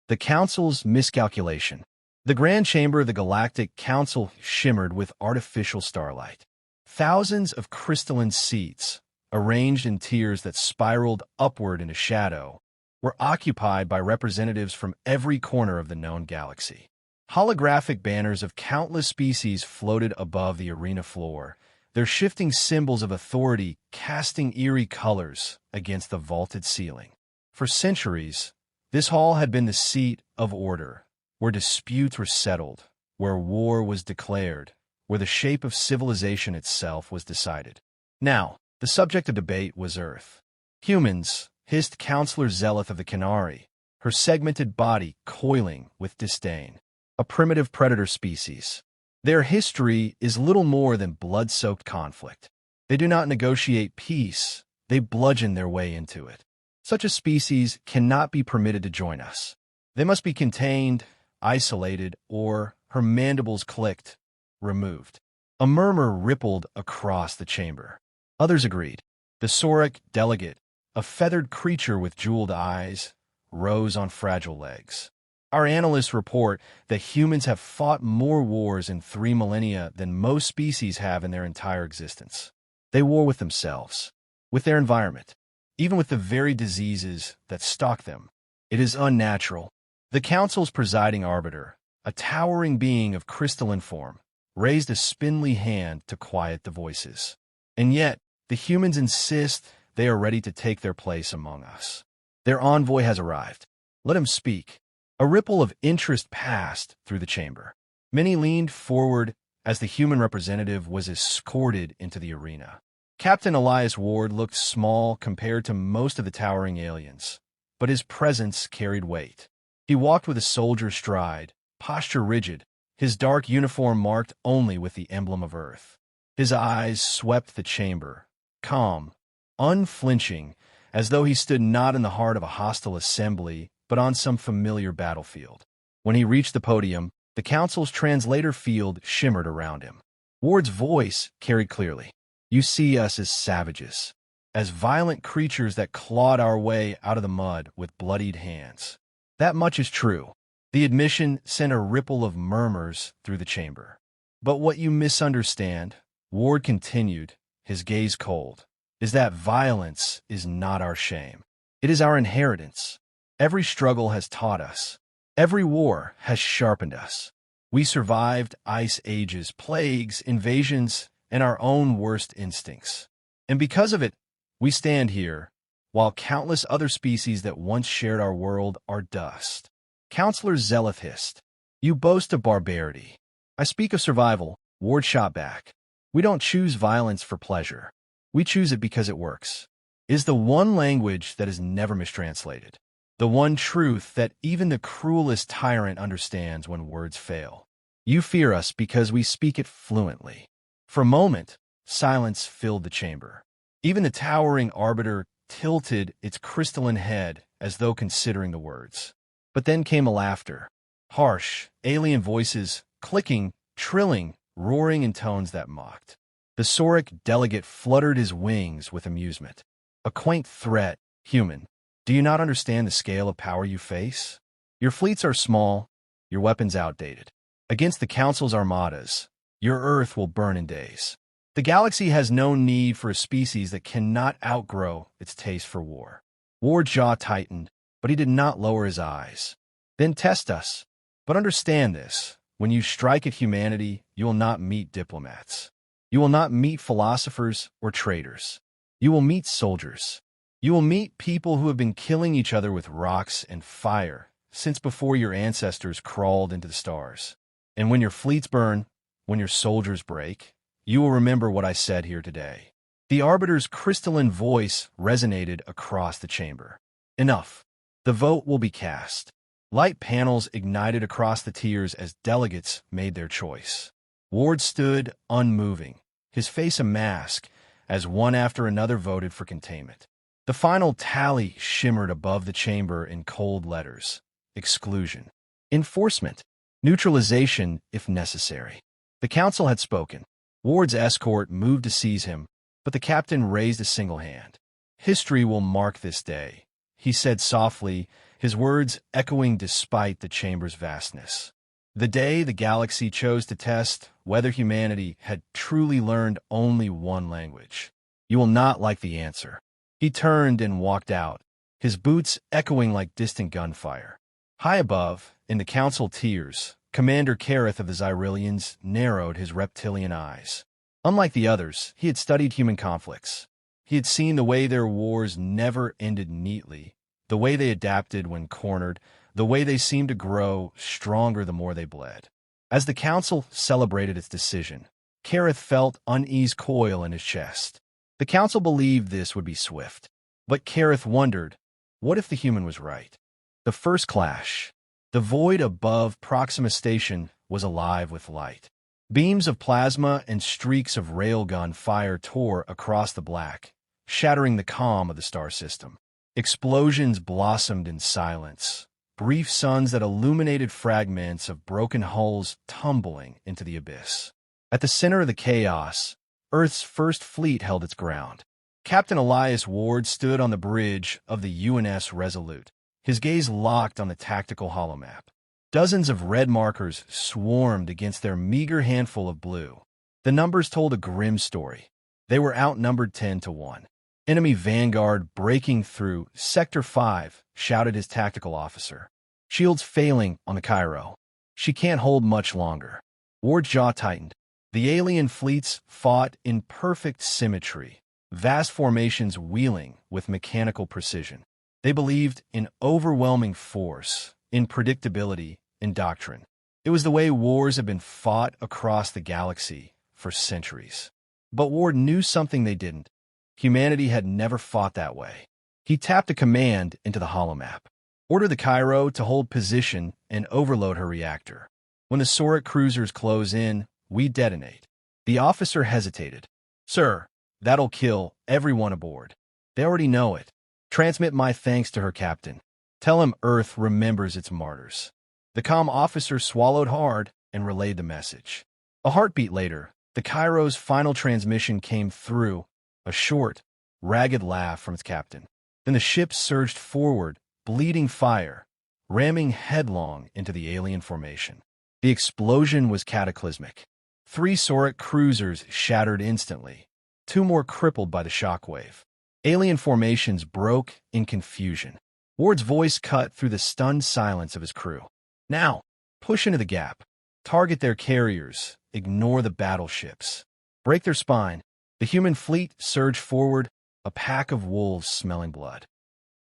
The Council's miscalculation. The Grand Chamber of the Galactic Council shimmered with artificial starlight. Thousands of crystalline seats, arranged in tiers that spiraled upward into shadow, were occupied by representatives from every corner of the known galaxy. Holographic banners of countless species floated above the arena floor, their shifting symbols of authority casting eerie colors against the vaulted ceiling. For centuries, this hall had been the seat of order, where disputes were settled, where war was declared, where the shape of civilization itself was decided. Now, the subject of debate was Earth. Humans, hissed Counselor Zeleth of the Canary, her segmented body coiling with disdain. A primitive predator species. Their history is little more than blood-soaked conflict. They do not negotiate peace, they bludgeon their way into it. Such a species cannot be permitted to join us. They must be contained, isolated, or, her mandibles clicked, removed. A murmur rippled across the chamber. Others agreed. The Sauric delegate, a feathered creature with jeweled eyes, rose on fragile legs. Our analysts report that humans have fought more wars in 3 millennia than most species have in their entire existence. They war with themselves, with their environment, even with the very diseases that stalk them. It is unnatural. The Council's presiding arbiter, a towering being of crystalline form, raised a spindly hand to quiet the voices. And yet, the humans insist they are ready to take their place among us. Their envoy has arrived. Let him speak. A ripple of interest passed through the chamber. Many leaned forward as the human representative was escorted into the arena. Captain Elias Ward looked small compared to most of the towering aliens, but his presence carried weight. He walked with a soldier's stride, posture rigid, his dark uniform marked only with the emblem of Earth. His eyes swept the chamber, calm, unflinching, as though he stood not in the heart of a hostile assembly, but on some familiar battlefield. When he reached the podium, the Council's translator field shimmered around him. Ward's voice carried clearly. You see us as savages, as violent creatures that clawed our way out of the mud with bloodied hands. That much is true. The admission sent a ripple of murmurs through the chamber. But what you misunderstand, Ward continued, his gaze cold, is that violence is not our shame. It is our inheritance. Every struggle has taught us. Every war has sharpened us. We survived ice ages, plagues, invasions, and our own worst instincts. And because of it, we stand here, while countless other species that once shared our world are dust. Counselor Zeleth hissed, you boast of barbarity. I speak of survival, Ward shot back. We don't choose violence for pleasure. We choose it because it works. It is the one language that is never mistranslated. The one truth that even the cruelest tyrant understands when words fail. You fear us because we speak it fluently. For a moment, silence filled the chamber. Even the towering arbiter tilted its crystalline head as though considering the words. But then came a laughter. Harsh, alien voices, clicking, trilling, roaring in tones that mocked. The Sauric delegate fluttered his wings with amusement. A quaint threat, human. Do you not understand the scale of power you face? Your fleets are small, your weapons outdated. Against the Council's armadas, your Earth will burn in days. The galaxy has no need for a species that cannot outgrow its taste for war. Ward's jaw tightened, but he did not lower his eyes. Then test us. But understand this, when you strike at humanity, you will not meet diplomats. You will not meet philosophers or traitors. You will meet soldiers. You will meet people who have been killing each other with rocks and fire since before your ancestors crawled into the stars. And when your fleets burn, when your soldiers break, you will remember what I said here today. The arbiter's crystalline voice resonated across the chamber. Enough. The vote will be cast. Light panels ignited across the tiers as delegates made their choice. Ward stood unmoving, his face a mask, as one after another voted for containment. The final tally shimmered above the chamber in cold letters. Exclusion. Enforcement. Neutralization if necessary. The Council had spoken. Ward's escort moved to seize him, but the captain raised a single hand. History will mark this day, he said softly, his words echoing despite the chamber's vastness. The day the galaxy chose to test whether humanity had truly learned only one language. You will not like the answer. He turned and walked out, his boots echoing like distant gunfire. High above, in the council tiers, Commander Kareth of the Xyrillians narrowed his reptilian eyes. Unlike the others, he had studied human conflicts. He had seen the way their wars never ended neatly, the way they adapted when cornered, the way they seemed to grow stronger the more they bled. As the council celebrated its decision, Kareth felt unease coil in his chest. The council believed this would be swift. But Kareth wondered, what if the human was right? The first clash. The void above Proxima Station was alive with light. Beams of plasma and streaks of railgun fire tore across the black, shattering the calm of the star system. Explosions blossomed in silence, brief suns that illuminated fragments of broken hulls tumbling into the abyss. At the center of the chaos, Earth's first fleet held its ground. Captain Elias Ward stood on the bridge of the UNS Resolute, his gaze locked on the tactical holomap. Dozens of red markers swarmed against their meager handful of blue. The numbers told a grim story. They were outnumbered 10-1. Enemy vanguard breaking through Sector 5, shouted his tactical officer. Shields failing on the Cairo. She can't hold much longer. Ward's jaw tightened. The alien fleets fought in perfect symmetry, vast formations wheeling with mechanical precision. They believed in overwhelming force, in predictability, in doctrine. It was the way wars have been fought across the galaxy for centuries. But Ward knew something they didn't. Humanity had never fought that way. He tapped a command into the holomap. Order the Cairo to hold position and overload her reactor. When the Sauric cruisers close in, we detonate. The officer hesitated. Sir, that'll kill everyone aboard. They already know it. Transmit my thanks to her captain. Tell him Earth remembers its martyrs. The comm officer swallowed hard and relayed the message. A heartbeat later, the Cairo's final transmission came through, a short, ragged laugh from its captain. Then the ship surged forward, bleeding fire, ramming headlong into the alien formation. The explosion was cataclysmic. 3 Sauric cruisers shattered instantly, 2 more crippled by the shockwave. Alien formations broke in confusion. Ward's voice cut through the stunned silence of his crew. Now, push into the gap. Target their carriers. Ignore the battleships. Break their spine. The human fleet surged forward, a pack of wolves smelling blood.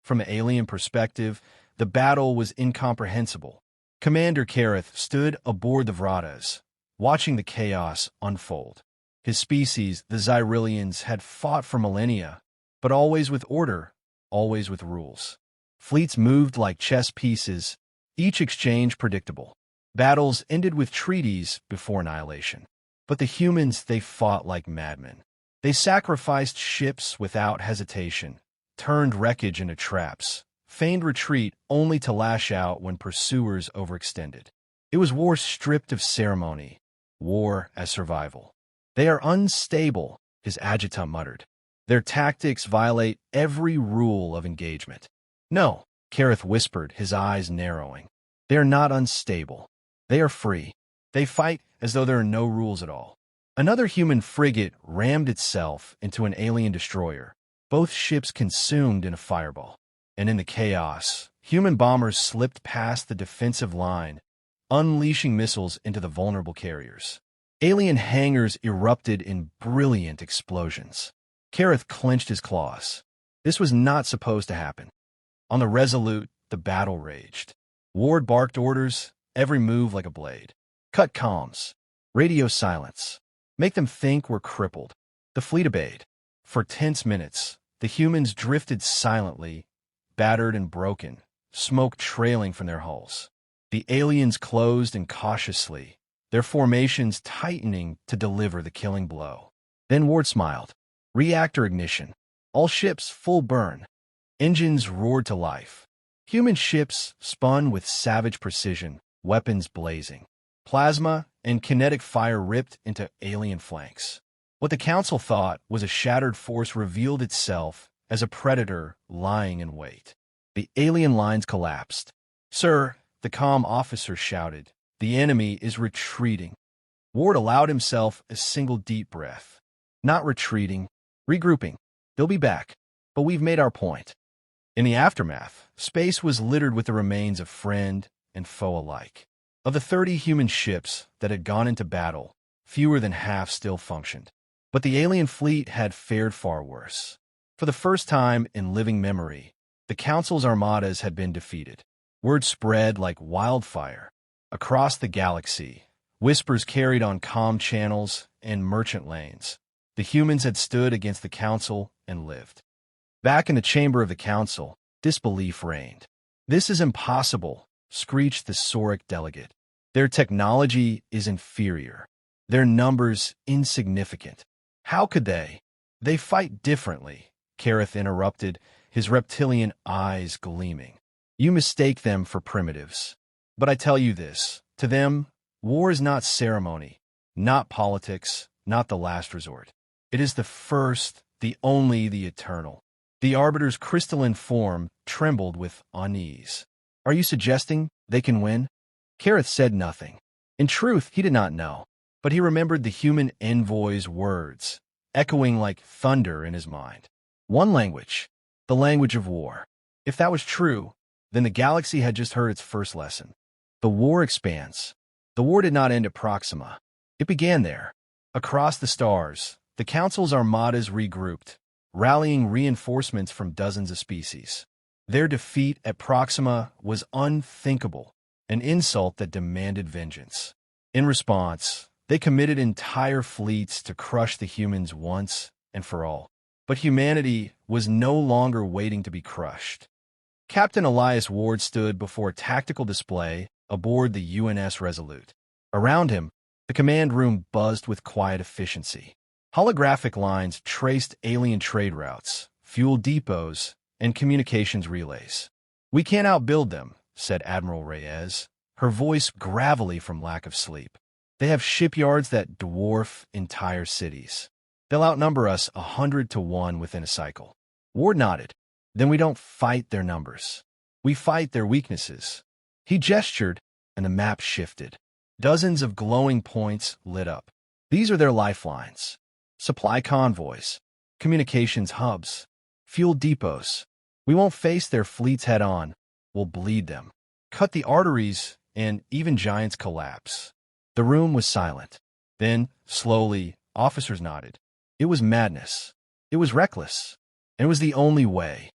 From an alien perspective, the battle was incomprehensible. Commander Kareth stood aboard the Vradas, watching the chaos unfold. His species, the Xyrillians, had fought for millennia, but always with order, always with rules. Fleets moved like chess pieces, each exchange predictable. Battles ended with treaties before annihilation. But the humans, they fought like madmen. They sacrificed ships without hesitation, turned wreckage into traps, feigned retreat only to lash out when pursuers overextended. It was war stripped of ceremony, war as survival. They are unstable, his adjutant muttered. Their tactics violate every rule of engagement. No, Kareth whispered, his eyes narrowing. They are not unstable. They are free. They fight as though there are no rules at all. Another human frigate rammed itself into an alien destroyer, both ships consumed in a fireball. And in the chaos, human bombers slipped past the defensive line, unleashing missiles into the vulnerable carriers. Alien hangars erupted in brilliant explosions. Kareth clenched his claws. This was not supposed to happen. On the Resolute, the battle raged. Ward barked orders, every move like a blade. Cut comms. Radio silence. Make them think we're crippled. The fleet obeyed. For tense minutes, the humans drifted silently, battered and broken, smoke trailing from their hulls. The aliens closed in cautiously, their formations tightening to deliver the killing blow. Then Ward smiled. Reactor ignition. All ships full burn. Engines roared to life. Human ships spun with savage precision, weapons blazing. Plasma and kinetic fire ripped into alien flanks. What the Council thought was a shattered force revealed itself as a predator lying in wait. The alien lines collapsed. "Sir," the calm officer shouted, "the enemy is retreating." Ward allowed himself a single deep breath. "Not retreating, regrouping. They'll be back. But we've made our point." In the aftermath, space was littered with the remains of friend and foe alike. Of the 30 human ships that had gone into battle, fewer than half still functioned. But the alien fleet had fared far worse. For the first time in living memory, the Council's armadas had been defeated. Word spread like wildfire. Across the galaxy, whispers carried on comm channels and merchant lanes. The humans had stood against the Council and lived. Back in the chamber of the Council, disbelief reigned. "This is impossible," screeched the Sauric delegate. "Their technology is inferior. Their numbers insignificant. How could they? They fight differently," Kareth interrupted, his reptilian eyes gleaming. "You mistake them for primitives. But I tell you this, to them, war is not ceremony, not politics, not the last resort. It is the first, the only, the eternal." The Arbiter's crystalline form trembled with unease. "Are you suggesting they can win?" Kareth said nothing. In truth, he did not know, but he remembered the human envoy's words, echoing like thunder in his mind. One language, the language of war. If that was true, then the galaxy had just heard its first lesson. The war expands. The war did not end at Proxima. It began there. Across the stars, the Council's armadas regrouped, rallying reinforcements from dozens of species. Their defeat at Proxima was unthinkable, an insult that demanded vengeance. In response, they committed entire fleets to crush the humans once and for all. But humanity was no longer waiting to be crushed. Captain Elias Ward stood before a tactical display aboard the UNS Resolute. Around him, the command room buzzed with quiet efficiency. Holographic lines traced alien trade routes, fuel depots, and communications relays. "We can't outbuild them," said Admiral Reyes, her voice gravelly from lack of sleep. "They have shipyards that dwarf entire cities. They'll outnumber us 100 to 1 within a cycle." Ward nodded. "Then we don't fight their numbers. We fight their weaknesses." He gestured, and the map shifted. Dozens of glowing points lit up. These are their lifelines. Supply convoys, communications hubs, fuel depots. We won't face their fleets head-on. We'll bleed them. Cut the arteries, and even giants collapse. The room was silent. Then, slowly, officers nodded. It was madness. It was reckless. And it was the only way.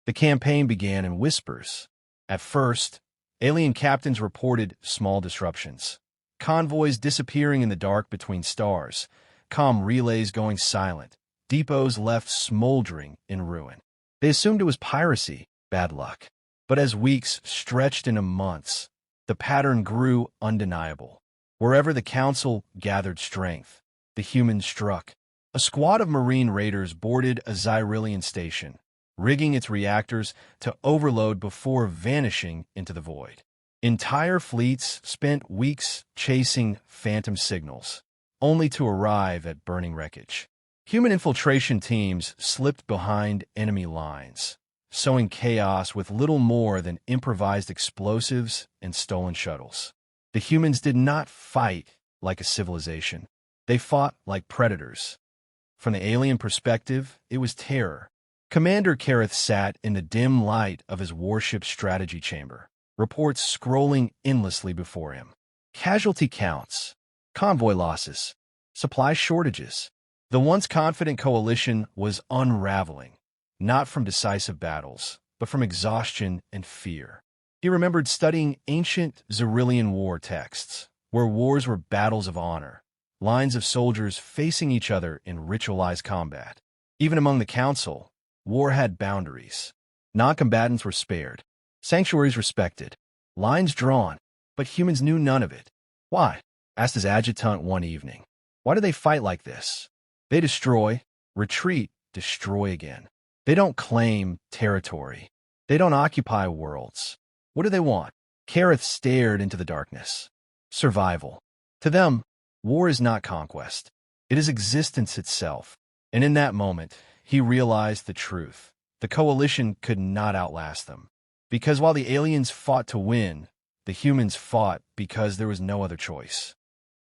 The campaign began in whispers. At first, alien captains reported small disruptions. Convoys disappearing in the dark between stars, comm relays going silent, depots left smoldering in ruin. They assumed it was piracy, bad luck. But as weeks stretched into months, the pattern grew undeniable. Wherever the Council gathered strength, the humans struck. A squad of Marine raiders boarded a Xyrillian station, rigging its reactors to overload before vanishing into the void. Entire fleets spent weeks chasing phantom signals, only to arrive at burning wreckage. Human infiltration teams slipped behind enemy lines, sowing chaos with little more than improvised explosives and stolen shuttles. The humans did not fight like a civilization. They fought like predators. From the alien perspective, it was terror. Commander Kareth sat in the dim light of his warship strategy chamber, reports scrolling endlessly before him. Casualty counts, convoy losses, supply shortages. The once confident coalition was unraveling, not from decisive battles, but from exhaustion and fear. He remembered studying ancient Xyrillian war texts, where wars were battles of honor, lines of soldiers facing each other in ritualized combat. Even among the Council, war had boundaries. Non-combatants were spared, sanctuaries respected, lines drawn, but humans knew none of it. "Why?" asked his adjutant one evening. "Why do they fight like this? They destroy, retreat, destroy again. They don't claim territory. They don't occupy worlds. What do they want?" Kareth stared into the darkness. Survival. To them, war is not conquest. It is existence itself. And in that moment, he realized the truth. The coalition could not outlast them. Because while the aliens fought to win, the humans fought because there was no other choice.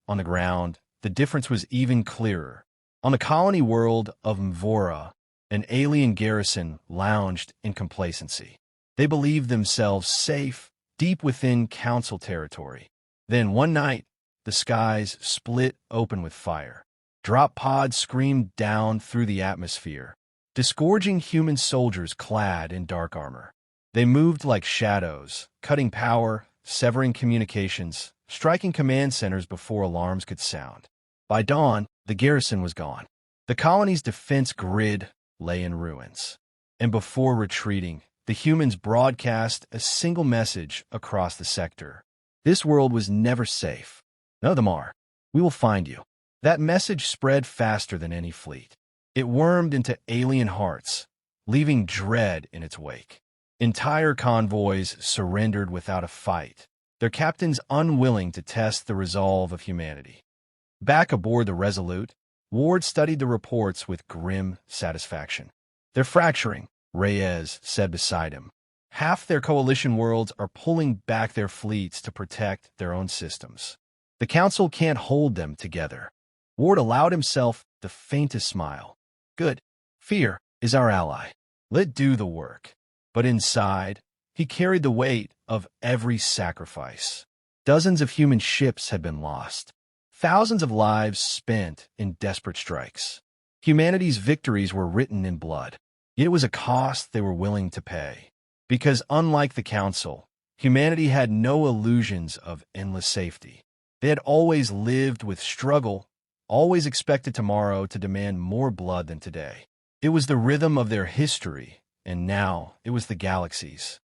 On the ground, the difference was even clearer. On the colony world of Mvora, an alien garrison lounged in complacency. They believed themselves safe deep within Council territory. Then one night, the skies split open with fire. Drop pods screamed down through the atmosphere, disgorging human soldiers clad in dark armor. They moved like shadows, cutting power, severing communications, striking command centers before alarms could sound. By dawn, the garrison was gone. The colony's defense grid lay in ruins. And before retreating, the humans broadcast a single message across the sector. This world was never safe. None of them are. We will find you. That message spread faster than any fleet. It wormed into alien hearts, leaving dread in its wake. Entire convoys surrendered without a fight, their captains unwilling to test the resolve of humanity. Back aboard the Resolute, Ward studied the reports with grim satisfaction. "They're fracturing," Reyes said beside him. "Half their coalition worlds are pulling back their fleets to protect their own systems. The Council can't hold them together." Ward allowed himself the faintest smile. "Good. Fear is our ally. Let do the work." But inside, he carried the weight of every sacrifice. Dozens of human ships had been lost. Thousands of lives spent in desperate strikes. Humanity's victories were written in blood. Yet it was a cost they were willing to pay. Because unlike the Council, humanity had no illusions of endless safety. They had always lived with struggle, always expected tomorrow to demand more blood than today. It was the rhythm of their history, and now it was the galaxy's.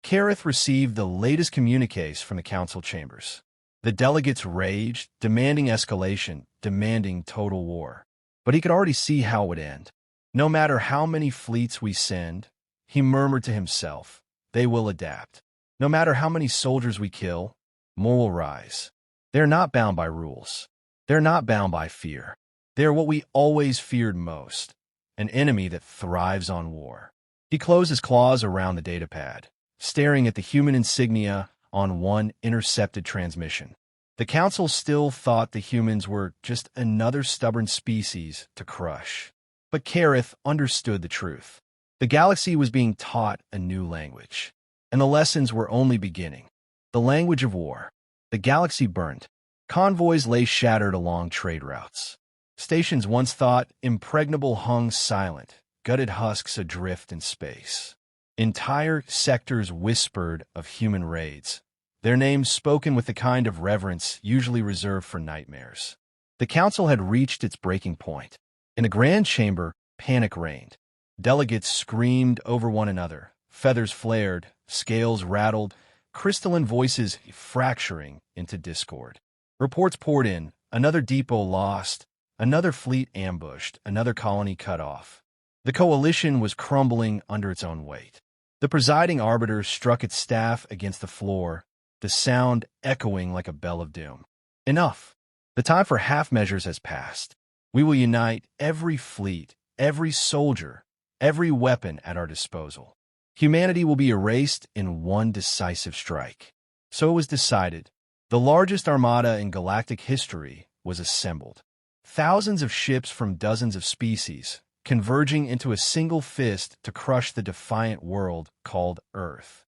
Kareth received the latest communiques from the Council chambers. The delegates raged, demanding escalation, demanding total war. But he could already see how it would end. "No matter how many fleets we send," he murmured to himself, "they will adapt. No matter how many soldiers we kill, more will rise. They're not bound by rules. They're not bound by fear. They're what we always feared most, an enemy that thrives on war." He closed his claws around the datapad, staring at the human insignia on one intercepted transmission. The Council still thought the humans were just another stubborn species to crush. But Kareth understood the truth. The galaxy was being taught a new language, and the lessons were only beginning. The language of war. The galaxy burned. Convoys lay shattered along trade routes. Stations once thought impregnable hung silent, gutted husks adrift in space. Entire sectors whispered of human raids, their names spoken with the kind of reverence usually reserved for nightmares. The Council had reached its breaking point. In the Grand Chamber, panic reigned. Delegates screamed over one another, feathers flared, scales rattled, crystalline voices fracturing into discord. Reports poured in, another depot lost, another fleet ambushed, another colony cut off. The coalition was crumbling under its own weight. The presiding arbiter struck its staff against the floor, the sound echoing like a bell of doom. "Enough. The time for half measures has passed. We will unite every fleet, every soldier, every weapon at our disposal. Humanity will be erased in one decisive strike." So it was decided. The largest armada in galactic history was assembled. Thousands of ships from dozens of species, converging into a single fist to crush the defiant world called Earth.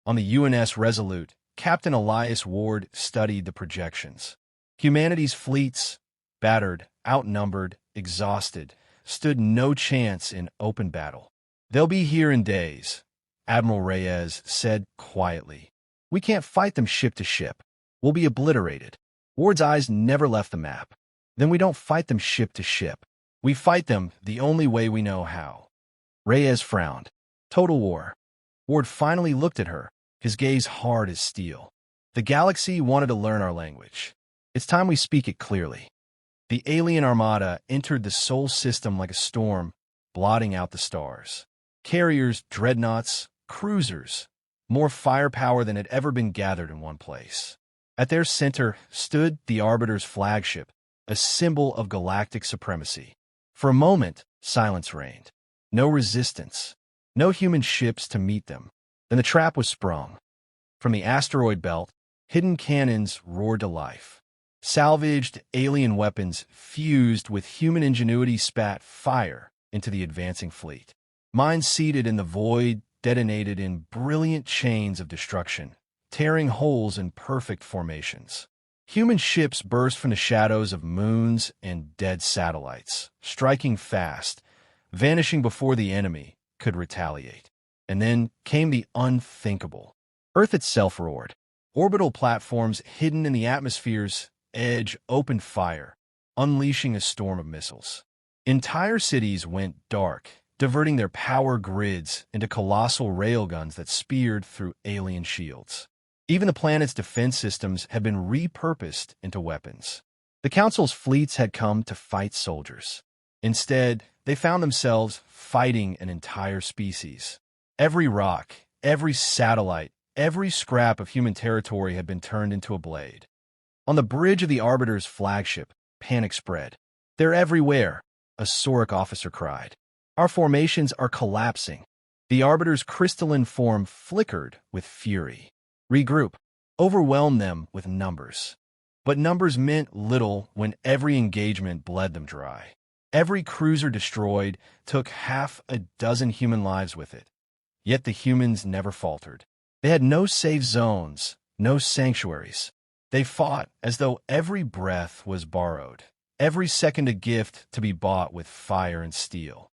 On the UNS Resolute, Captain Elias Ward studied the projections. Humanity's fleets, battered, outnumbered, exhausted, stood no chance in open battle. "They'll be here in days," Admiral Reyes said quietly. "We can't fight them ship to ship. We'll be obliterated." Ward's eyes never left the map. "Then we don't fight them ship to ship. We fight them the only way we know how." Reyes frowned. "Total war." Ward finally looked at her, his gaze hard as steel. "The galaxy wanted to learn our language. It's time we speak it clearly." The alien armada entered the Sol system like a storm, blotting out the stars. Carriers, dreadnoughts, cruisers, more firepower than had ever been gathered in one place. At their center stood the Arbiter's flagship, a symbol of galactic supremacy. For a moment, silence reigned. No resistance. No human ships to meet them. Then the trap was sprung. From the asteroid belt, hidden cannons roared to life. Salvaged alien weapons fused with human ingenuity spat fire into the advancing fleet. Mines seated in the void detonated in brilliant chains of destruction, tearing holes in perfect formations. Human ships burst from the shadows of moons and dead satellites, striking fast, vanishing before the enemy could retaliate. And then came the unthinkable. Earth itself roared. Orbital platforms hidden in the atmosphere's edge opened fire, unleashing a storm of missiles. Entire cities went dark, diverting their power grids into colossal railguns that speared through alien shields. Even the planet's defense systems had been repurposed into weapons. The Council's fleets had come to fight soldiers. Instead, they found themselves fighting an entire species. Every rock, every satellite, every scrap of human territory had been turned into a blade. On the bridge of the Arbiter's flagship, panic spread. "They're everywhere," a Sauric officer cried. "Our formations are collapsing." The Arbiter's crystalline form flickered with fury. "Regroup. Overwhelm them with numbers." But numbers meant little when every engagement bled them dry. Every cruiser destroyed took half a dozen human lives with it. Yet the humans never faltered. They had no safe zones, no sanctuaries. They fought as though every breath was borrowed, every second a gift to be bought with fire and steel.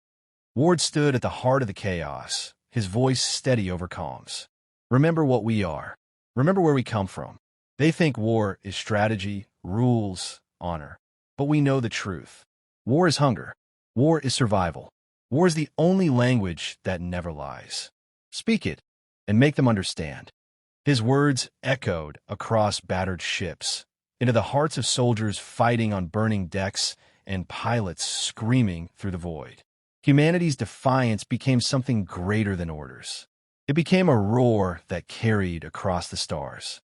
Ward stood at the heart of the chaos, his voice steady over calms. "Remember what we are. Remember where we come from. They think war is strategy, rules, honor. But we know the truth. War is hunger. War is survival. War is the only language that never lies. Speak it, and make them understand." His words echoed across battered ships, into the hearts of soldiers fighting on burning decks and pilots screaming through the void. Humanity's defiance became something greater than orders. It became a roar that carried across the stars.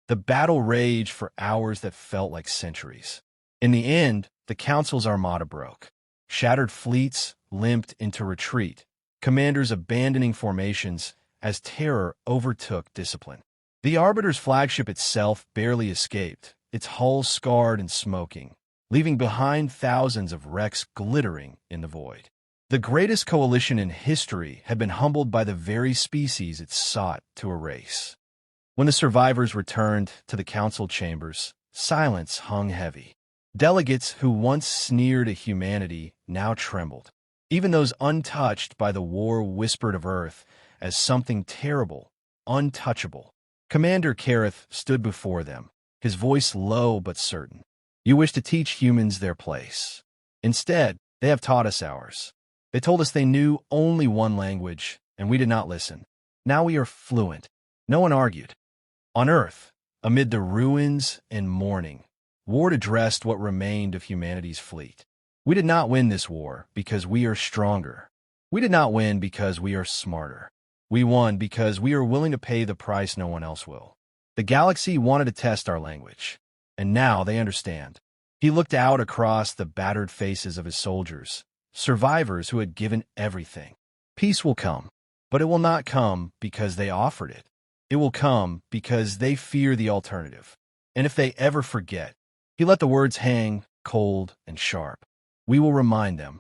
The battle raged for hours that felt like centuries. In the end, the Council's armada broke. Shattered fleets limped into retreat, commanders abandoning formations as terror overtook discipline. The Arbiter's flagship itself barely escaped, its hull scarred and smoking, leaving behind thousands of wrecks glittering in the void. The greatest coalition in history had been humbled by the very species it sought to erase. When the survivors returned to the council chambers, silence hung heavy. Delegates who once sneered at humanity now trembled. Even those untouched by the war whispered of Earth as something terrible, untouchable. Commander Kareth stood before them, his voice low but certain. "You wish to teach humans their place. Instead, they have taught us ours. They told us they knew only one language, and we did not listen. Now we are fluent." No one argued. On Earth, amid the ruins and mourning, Ward addressed what remained of humanity's fleet. "We did not win this war because we are stronger. We did not win because we are smarter. We won because we are willing to pay the price no one else will. The galaxy wanted to test our language, and now they understand." He looked out across the battered faces of his soldiers, survivors who had given everything. "Peace will come, but it will not come because they offered it. It will come because they fear the alternative. And if they ever forget," he let the words hang cold and sharp, "we will remind them.